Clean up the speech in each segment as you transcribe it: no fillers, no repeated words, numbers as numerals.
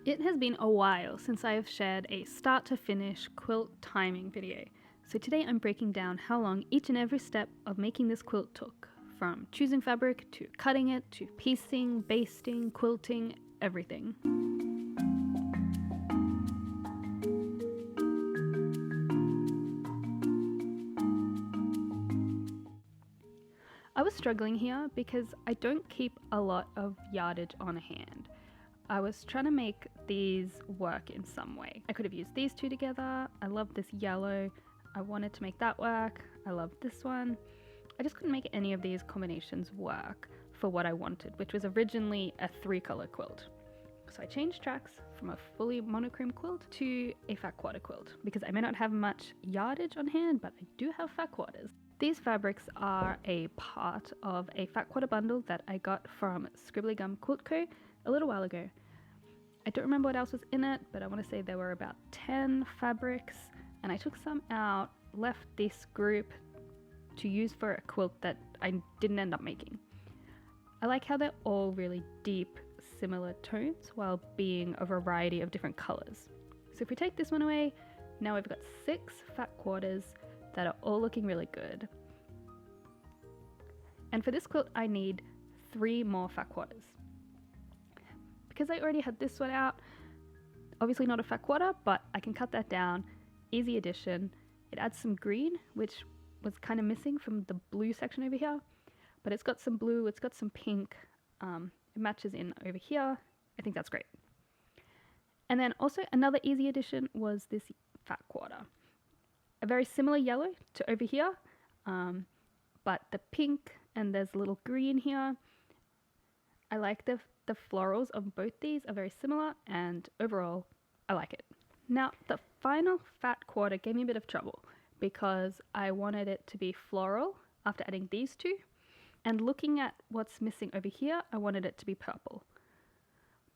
It has been a while since I have shared a start to finish quilt timing video, so today I'm breaking down how long each and every step of making this quilt took, from choosing fabric to cutting it to piecing, basting, quilting, everything. I was struggling here because I don't keep a lot of yardage on hand. I was trying to make these work in some way. I could have used these two together. I love this yellow. I wanted to make that work. I love this one. I just couldn't make any of these combinations work for what I wanted, which was originally a 3-color quilt. So I changed tracks from a fully monochrome quilt to a fat quarter quilt because I may not have much yardage on hand, but I do have fat quarters. These fabrics are a part of a fat quarter bundle that I got from Scribbly Gum Quilt Co. a little while ago. I don't remember what else was in it, but I want to say there were about 10 fabrics, and I took some out, left this group to use for a quilt that I didn't end up making. I like how they're all really deep, similar tones while being a variety of different colors. So if we take this one away, now we've got 6 fat quarters that are all looking really good. And for this quilt I need 3 more fat quarters. Because I already had this one out, obviously not a fat quarter, but I can cut that down. Easy addition. It adds some green, which was kind of missing from the blue section over here, but it's got some blue, it's got some pink, it matches in over here. I think that's great. And then also another easy addition was this fat quarter. A very similar yellow to over here, but the pink and there's a little green here. I like the florals of both these are very similar, and overall I like it. Now the final fat quarter gave me a bit of trouble because I wanted it to be floral after adding these two, and looking at what's missing over here, I wanted it to be purple.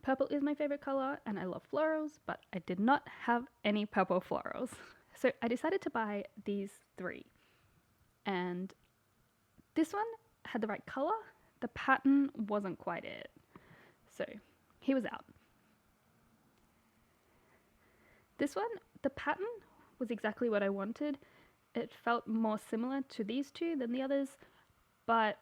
Purple is my favorite color and I love florals, but I did not have any purple florals. So I decided to buy these 3, and this one had the right color, the pattern wasn't quite it. So he was out. This one, the pattern was exactly what I wanted. It felt more similar to these two than the others, but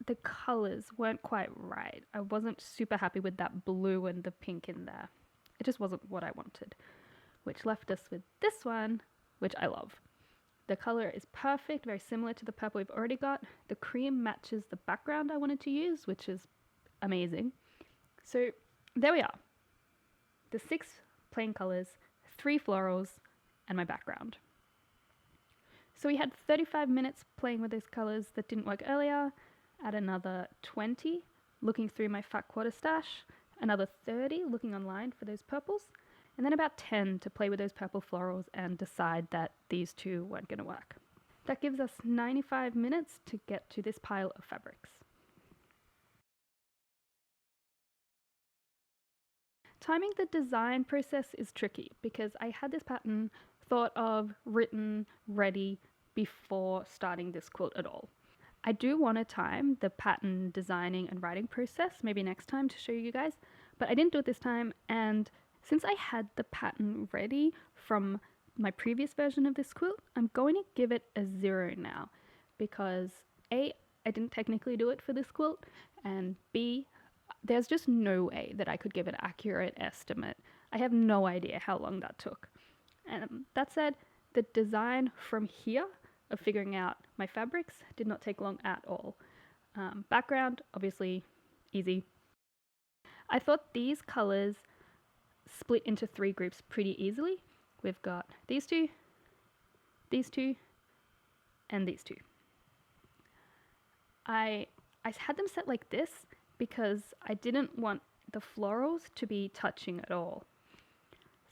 the colors weren't quite right. I wasn't super happy with that blue and the pink in there. It just wasn't what I wanted, which left us with this one, which I love. The color is perfect, very similar to the purple we've already got. The cream matches the background I wanted to use, which is amazing. So there we are. The 6 plain colors, 3 florals, and my background. So we had 35 minutes playing with those colors that didn't work earlier, add another 20 looking through my fat quarter stash, another 30 looking online for those purples, and then about 10 to play with those purple florals and decide that these two weren't going to work. That gives us 95 minutes to get to this pile of fabrics. Timing the design process is tricky because I had this pattern thought of, written, ready before starting this quilt at all. I do want to time the pattern designing and writing process maybe next time to show you guys, but I didn't do it this time, and since I had the pattern ready from my previous version of this quilt, I'm going to give it a 0 now because A, I didn't technically do it for this quilt, and B, there's just no way that I could give an accurate estimate. I have no idea how long that took. And that said, the design from here of figuring out my fabrics did not take long at all. Background, obviously easy. I thought these colors split into 3 groups pretty easily. We've got these two, and these two. I had them set like this because I didn't want the florals to be touching at all.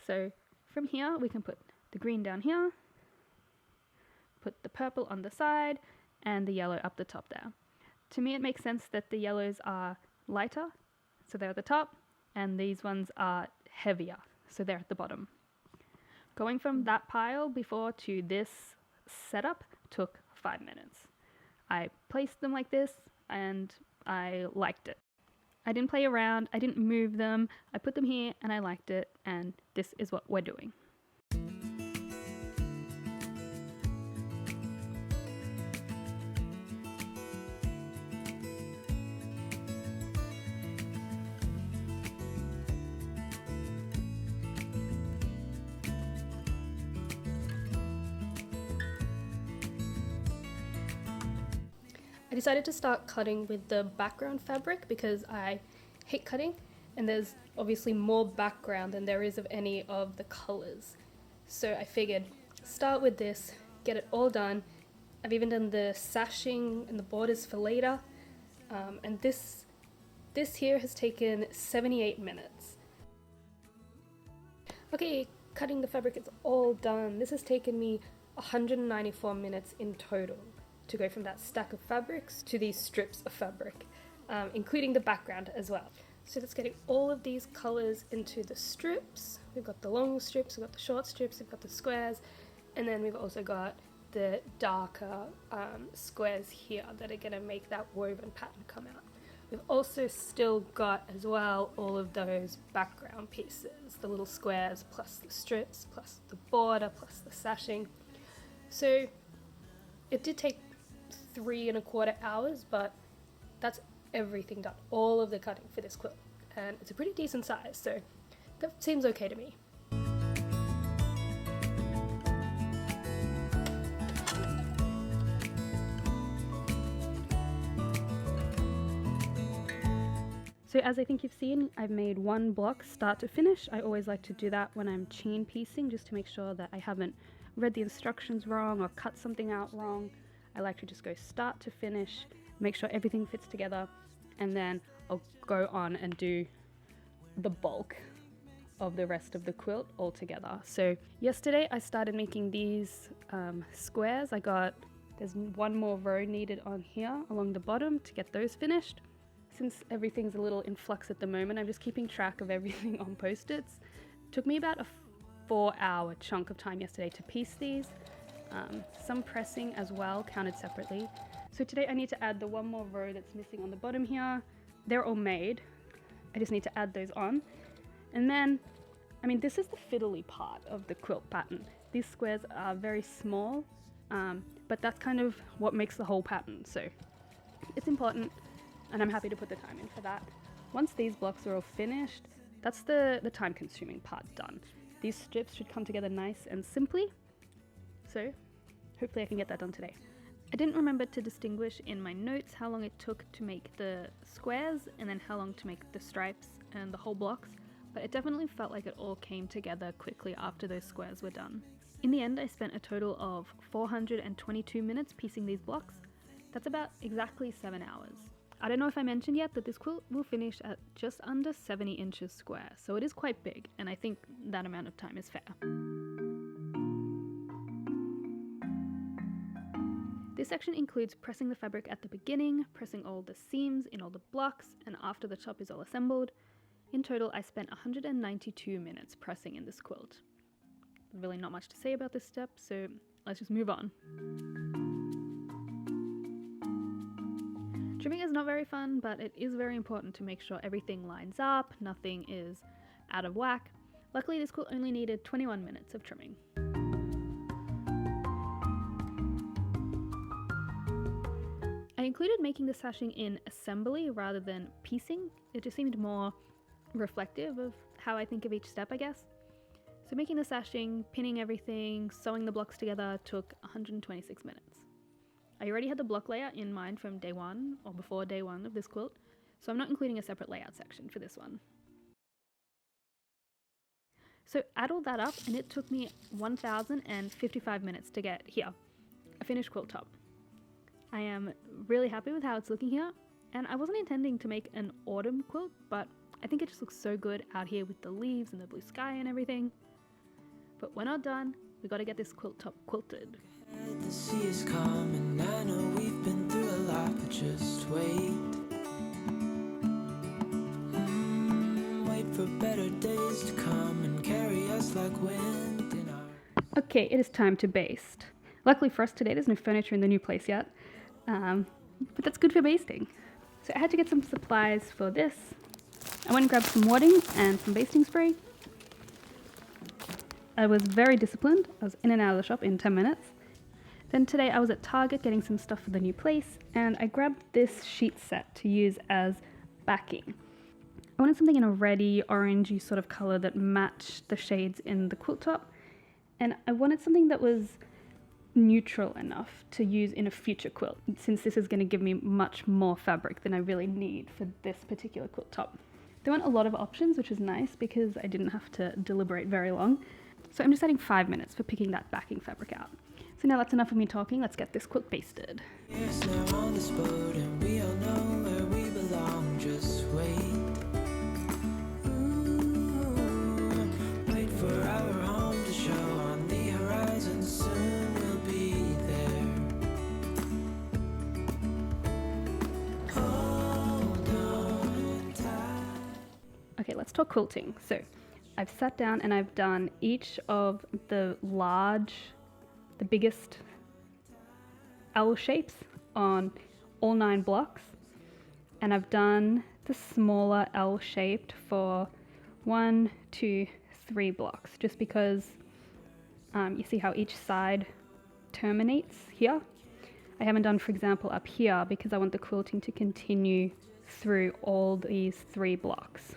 So from here we can put the green down here, put the purple on the side, and the yellow up the top there. To me it makes sense that the yellows are lighter, so they're at the top, and these ones are heavier, so they're at the bottom. Going from that pile before to this setup took 5 minutes. I placed them like this and I liked it. I didn't play around, I didn't move them, I put them here and I liked it, and this is what we're doing. I decided to start cutting with the background fabric because I hate cutting, and there's obviously more background than there is of any of the colors. So I figured start with this, get it all done. I've even done the sashing and the borders for later, and this here has taken 78 minutes. Okay, cutting the fabric is all done. This has taken me 194 minutes in total to go from that stack of fabrics to these strips of fabric, including the background as well. So that's getting all of these colors into the strips. We've got the long strips, we've got the short strips, we've got the squares, and then we've also got the darker squares here that are gonna make that woven pattern come out. We've also still got as well all of those background pieces, the little squares plus the strips plus the border plus the sashing. So it did take 3¼ hours, but that's everything done, all of the cutting for this quilt, and it's a pretty decent size, so that seems okay to me. So as I think you've seen, I've made one block start to finish. I always like to do that when I'm chain piecing, just to make sure that I haven't read the instructions wrong or cut something out wrong. I like to just go start to finish, make sure everything fits together, and then I'll go on and do the bulk of the rest of the quilt all together. So yesterday I started making these squares. There's one more row needed on here along the bottom to get those finished. Since everything's a little in flux at the moment, I'm just keeping track of everything on post-its. It took me about a 4-hour chunk of time yesterday to piece these. Some pressing as well, counted separately. So today I need to add the one more row that's missing on the bottom here. They're all made. I just need to add those on. And then, this is the fiddly part of the quilt pattern. These squares are very small, but that's kind of what makes the whole pattern. So it's important, and I'm happy to put the time in for that. Once these blocks are all finished, that's the time-consuming part done. These strips should come together nice and simply. So hopefully I can get that done today. I didn't remember to distinguish in my notes how long it took to make the squares and then how long to make the stripes and the whole blocks, but it definitely felt like it all came together quickly after those squares were done. In the end, I spent a total of 422 minutes piecing these blocks. That's about exactly 7 hours. I don't know if I mentioned yet that this quilt will finish at just under 70 inches square, so it is quite big, and I think that amount of time is fair. This section includes pressing the fabric at the beginning, pressing all the seams in all the blocks, and after the top is all assembled. In total, I spent 192 minutes pressing in this quilt. Really not much to say about this step, so let's just move on. Trimming is not very fun, but it is very important to make sure everything lines up, nothing is out of whack. Luckily, this quilt only needed 21 minutes of trimming. I included making the sashing in assembly rather than piecing. It just seemed more reflective of how I think of each step, I guess. So making the sashing, pinning everything, sewing the blocks together took 126 minutes. I already had the block layout in mind from day one, or before day one of this quilt, so I'm not including a separate layout section for this one. So add all that up and it took me 1,055 minutes to get here, a finished quilt top. I am really happy with how it's looking here, and I wasn't intending to make an autumn quilt, but I think it just looks so good out here with the leaves and the blue sky and everything. But we're not done, we gotta get this quilt top quilted. The sea is calm and I know we've been through a lot, but just wait. Wait for better days to come and carry us like wind in our... Okay, it is time to baste. Luckily for us today, there's no furniture in the new place yet, but that's good for basting. So I had to get some supplies for this. I went and grabbed some wadding and some basting spray. I was very disciplined. I was in and out of the shop in 10 minutes. Then today I was at Target getting some stuff for the new place, and I grabbed this sheet set to use as backing. I wanted something in a reddy, orangey sort of colour that matched the shades in the quilt top, and I wanted something that was neutral enough to use in a future quilt, since this is going to give me much more fabric than I really need for this particular quilt top. There weren't a lot of options, which is nice because I didn't have to deliberate very long. So I'm just adding 5 minutes for picking that backing fabric out. So now that's enough of me talking, let's get this quilt basted. Yes, now on this boat and we all know where we belong. Just wait. Wait for our home to show on the horizon. Soon we'll be there. Hold on tight. Okay, let's talk quilting. So I've sat down and I've done each of the biggest L shapes on all 9 blocks, and I've done the smaller L shaped for 1, 2, 3 blocks, just because you see how each side terminates here. I haven't done, for example, up here because I want the quilting to continue through all these 3 blocks.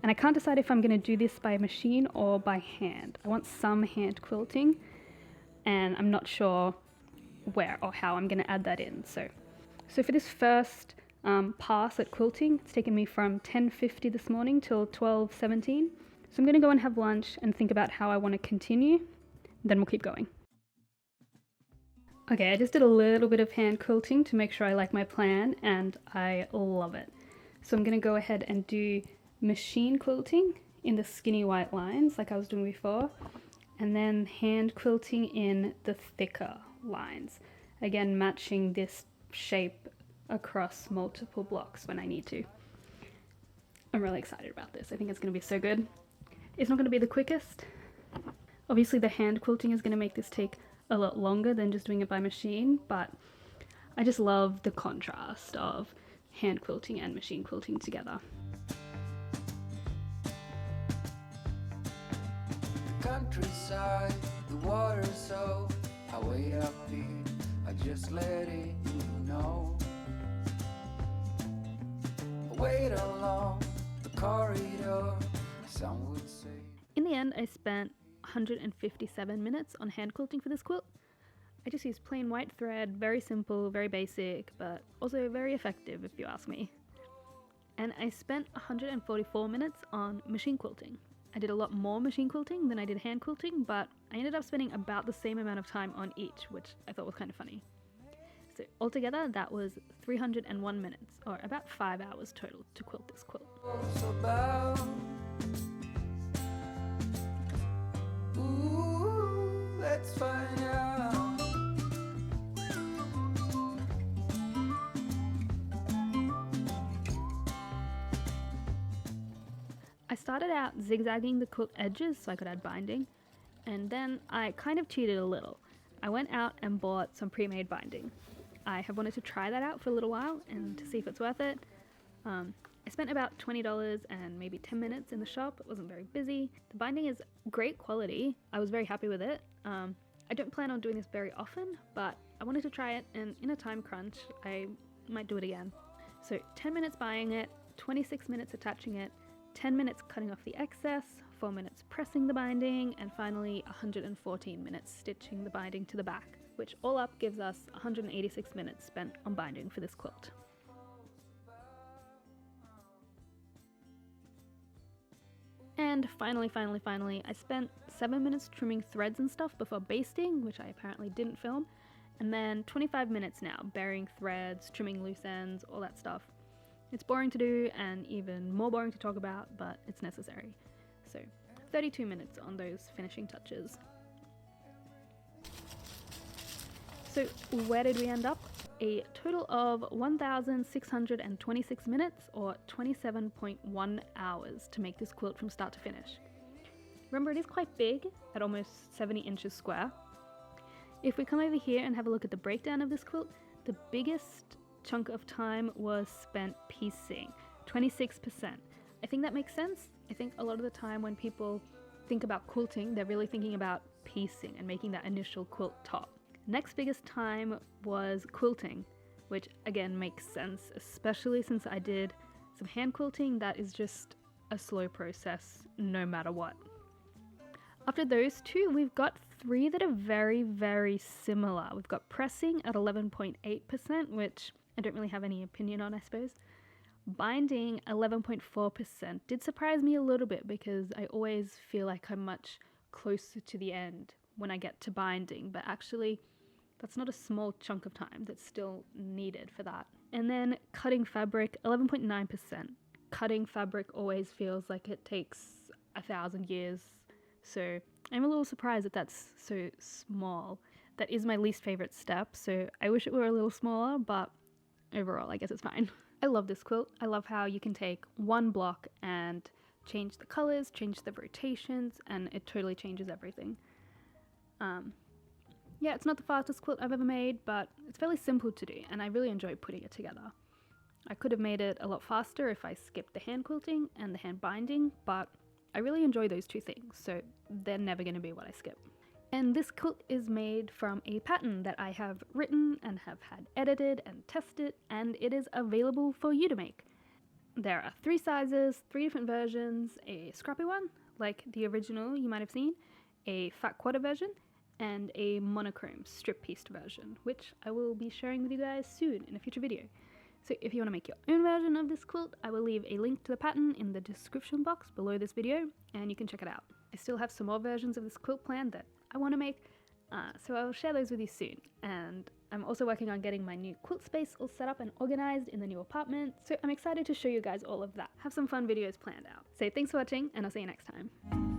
And I can't decide if I'm going to do this by machine or by hand. I want some hand quilting, and I'm not sure where or how I'm going to add that in. So for this first pass at quilting, it's taken me from 10:50 this morning till 12:17. So I'm going to go and have lunch and think about how I want to continue, then we'll keep going. Okay, I just did a little bit of hand quilting to make sure I like my plan, and I love it. So I'm going to go ahead and do machine quilting in the skinny white lines like I was doing before, and then hand quilting in the thicker lines, again matching this shape across multiple blocks when I need to. I'm really excited about this. I think it's going to be so good. It's not going to be the quickest. Obviously the hand quilting is going to make this take a lot longer than just doing it by machine, but I just love the contrast of hand quilting and machine quilting together. Countryside, the water so I wait up here, I just let it know. I wait along the corridor, some would say. In the end, I spent 157 minutes on hand quilting for this quilt. I just used plain white thread, very simple, very basic, but also very effective if you ask me. And I spent 144 minutes on machine quilting. I did a lot more machine quilting than I did hand quilting, but I ended up spending about the same amount of time on each, which I thought was kind of funny. So altogether, that was 301 minutes, or about 5 hours total to quilt this quilt. Ooh, let's find out. I started out zigzagging the quilt edges so I could add binding, and then I kind of cheated a little. I went out and bought some pre-made binding. I have wanted to try that out for a little while and to see if it's worth it. I spent about $20 and maybe 10 minutes in the shop. It wasn't very busy. The binding is great quality. I was very happy with it. I don't plan on doing this very often, but I wanted to try it, and in a time crunch, I might do it again. So 10 minutes buying it, 26 minutes attaching it, 10 minutes cutting off the excess, 4 minutes pressing the binding, and finally 114 minutes stitching the binding to the back, which all up gives us 186 minutes spent on binding for this quilt. And finally, I spent 7 minutes trimming threads and stuff before basting, which I apparently didn't film, and then 25 minutes now, burying threads, trimming loose ends, all that stuff. It's boring to do and even more boring to talk about, but it's necessary. So 32 minutes on those finishing touches. So where did we end up? A total of 1,626 minutes, or 27.1 hours to make this quilt from start to finish. Remember, it is quite big at almost 70 inches square. If we come over here and have a look at the breakdown of this quilt, the biggest chunk of time was spent piecing. 26%. I think that makes sense. I think a lot of the time when people think about quilting, they're really thinking about piecing and making that initial quilt top. Next biggest time was quilting, which again makes sense, especially since I did some hand quilting. That is just a slow process no matter what. After those two, we've got three that are very, very similar. We've got pressing at 11.8%, which I don't really have any opinion on, I suppose. Binding 11.4% did surprise me a little bit because I always feel like I'm much closer to the end when I get to binding, but actually that's not a small chunk of time that's still needed for that. And then cutting fabric, 11.9%. Cutting fabric always feels like it takes 1,000 years, so I'm a little surprised that that's so small. That is my least favorite step, so I wish it were a little smaller, but overall I guess it's fine. I love this quilt. I love how you can take one block and change the colors, change the rotations, and it totally changes everything. Yeah, it's not the fastest quilt I've ever made, but it's fairly simple to do, and I really enjoy putting it together. I could have made it a lot faster if I skipped the hand quilting and the hand binding, but I really enjoy those two things, so they're never going to be what I skip. And this quilt is made from a pattern that I have written and have had edited and tested, and it is available for you to make. There are 3 sizes, 3 different versions, a scrappy one, like the original you might have seen, a fat quarter version, and a monochrome strip pieced version, which I will be sharing with you guys soon in a future video. So if you want to make your own version of this quilt, I will leave a link to the pattern in the description box below this video, and you can check it out. I still have some more versions of this quilt planned that I want to make, so I'll share those with you soon. And I'm also working on getting my new quilt space all set up and organized in the new apartment, so I'm excited to show you guys all of that. Have some fun videos planned out. So thanks for watching, and I'll see you next time.